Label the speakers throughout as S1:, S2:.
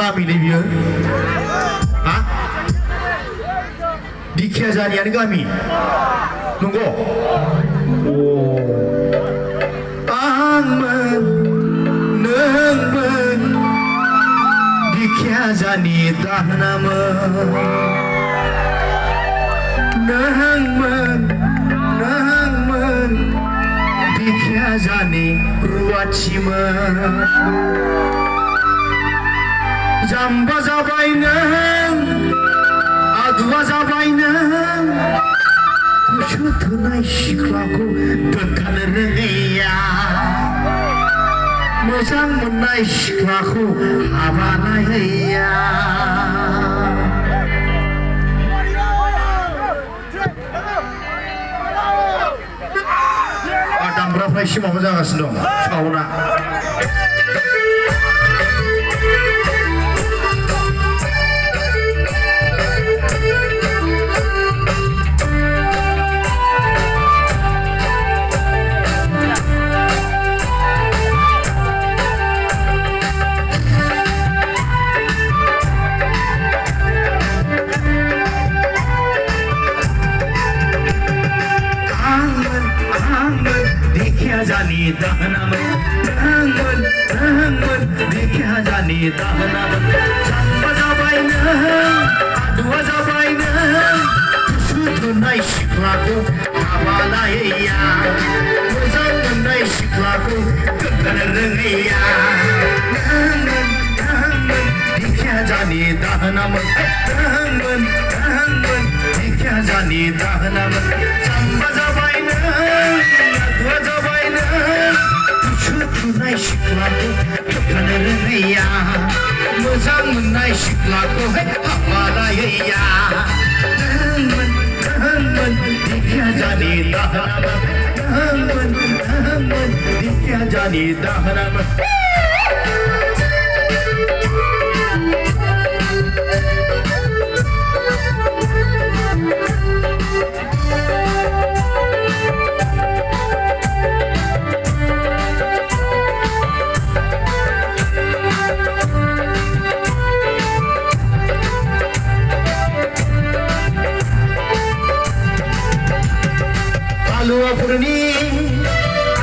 S1: गामि नै बियो हा दिखियाजानियानो गामि नंगौ आंमोन नोंमोन दिखियाजानि दाहोनामोन नोंमोन दिखियाजानि रुवाथिमोन जाम्बा जाबाय नों आदुवा जाबाय नों गोसो थोनाय सिख्लाखौ दोनखानो रोङैया मोजां मोननाय सिख्लाखौ हाबा लायैया दामग्राफ्रा एसे माबा जागासिनो दं साउन्डआ दिखियाजानि दाहोनामोन नोंमोन दिखियाजानि दाहोनामोन जाम्बा जाबाय नों आदुवा जाबाय नों गोसो थोनाय सिख्लाखौ हाबा लायैया मोजां मोननाय सिख्लाखौ दोनखानो रोङैया नोंमोन दिखियाजानि दाहोनामोन नोंमोन दिखियाजानि दाहोनामोन जाम्बा जाबाय नों जाबाय नों गोसो थोनाय सिख्लाखौ दोनखानो रोङैया मोजां मोननाय सिख्लाखौ हाबा लायैया नोंमोन दिखियाजानि दाहोनामोन नोंमोन दिखियाजानि दाहोनामोन आलुवाफोरनि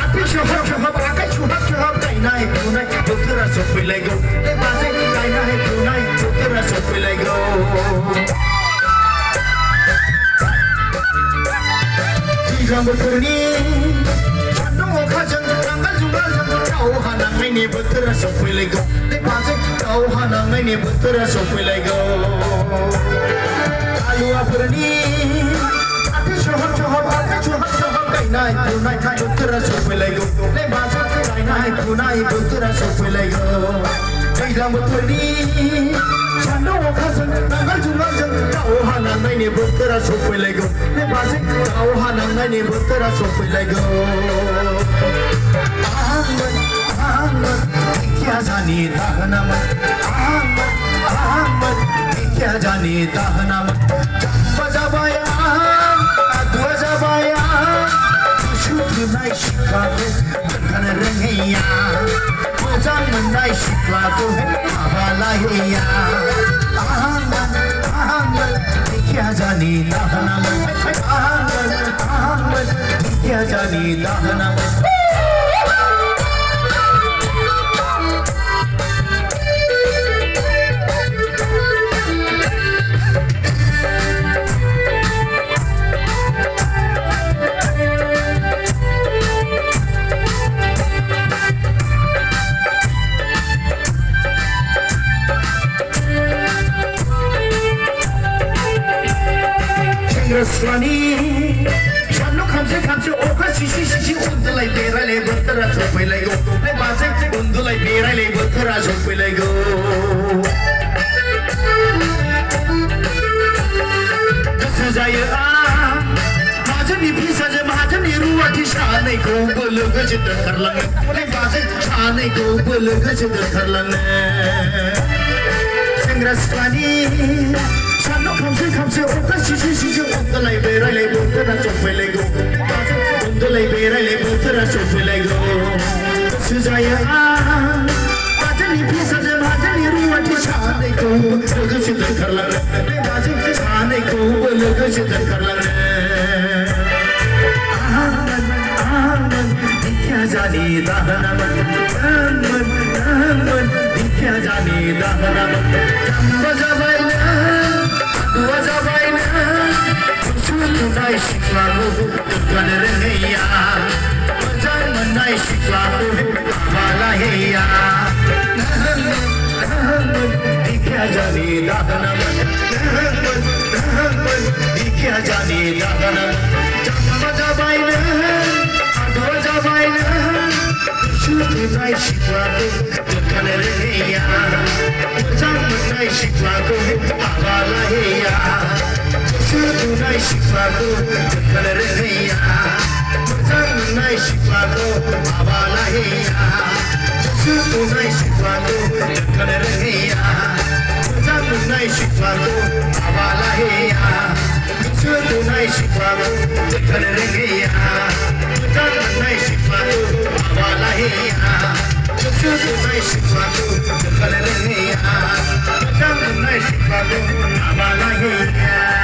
S1: आथिं सोहाब सोहाब आखाइ सुहाब सुहाब गायनाय फुनाय बोथोरा सफैलायगौ बाजै गायनाय फुनाय बोथोरा सफैलायगौ दैज्लां बोथोरनि सान्दुं अखाजों नांगाल जुंगालजों दावहा नांनायनि बोथोरा सफैलायगौ बाजै दावहा नांनायनि बोथोरा सफैलायगौ आलुवाफोरनि सोहाब सोहाब आखाइ सुहाब सुहाब गायनाय फुनाय बोथोरा सफैलायगौ बाजै गायनाय फुनाय बोथोरा सफैलायगौ दैज्लां बोथोरनि सान्दुं अखाजों नांगाल जुंगालजों दावहा नांनायनि बोथोरा सफैलायगौ बाजै दावहा नांनायनि बोथोरा सफैलायगौ आंमोन दिखियाजानि दाहोनामोन आंमोन दिखियाजानि दाहोनामोन जाम्बा जाबाय आदुवा जाबाय गोसो थोनाय सिख्लाखौ दोनखानो रोङैया मोजां मोननाय सिख्लाखौ हाबा लायैया आंमोन दिखियाजानि दाहोनामोन आंमोन दिखियाजानि दाहोनामोन सिख्लानि सान्दुं खामसे खामसे अखा सिसि सिसि उन्दुलाय बेरायलाय बोथोरा सफैलायगौ बाजै उन्दुलाय बेरायलाय बोथोरा सफैलायगौ गोसो जायो माहाजोननि फिसाजो माहाजोननि रुवाथि सानैखौबो लोगोसे दोनखारलाङो बाजै सानैखौबो लोगोसे दोनखारलाङो सेंग्रा सिख्लानि सान्दुं खामसे खामसे अखा सिसि सिसि उन्दुलाय बेरायलाय बोथोरा सफैलायगौ उन्दुलाय बेरायलाय बोथोरा सफैलायगौ गोसो जायो माहाजोननि फिसाजो माहाजोननि रुवाथि जाने दाहनामन नामन दिख्या जाने दाहनामन जम्बा जाबायना दुआ जाबायना सुनाय सिख्लाखौ दुखान रोङैया मोजां मोननाय सिख्लाखौ मालाहैया दिख्या जाने दाहनामन दिख्या जाने दाहनामन जम्बा जाबायना दुआ जाबायना सुनाय सिख्लाखौ दुखान रोङैया मोजां मोननाय सिख्लाखौ मालाहैया सुनाय सिख्लाखौ दुखान रोङैया मोजां मोननाय सिख्लाखौ मालाहैया सुनाय सिख्लाखौ दुखान रोङैया मोजां मोननाय सिख्लाखौ मालाहैया सुनाय सिख्लाखौ दुखान रोङैया मोजां मोननाय सिख्लाखौ मालाहैया सुनाय सिख्लाखौ दुखान रोङैया मोजां मोननाय सिख्लाखौ मालाहैया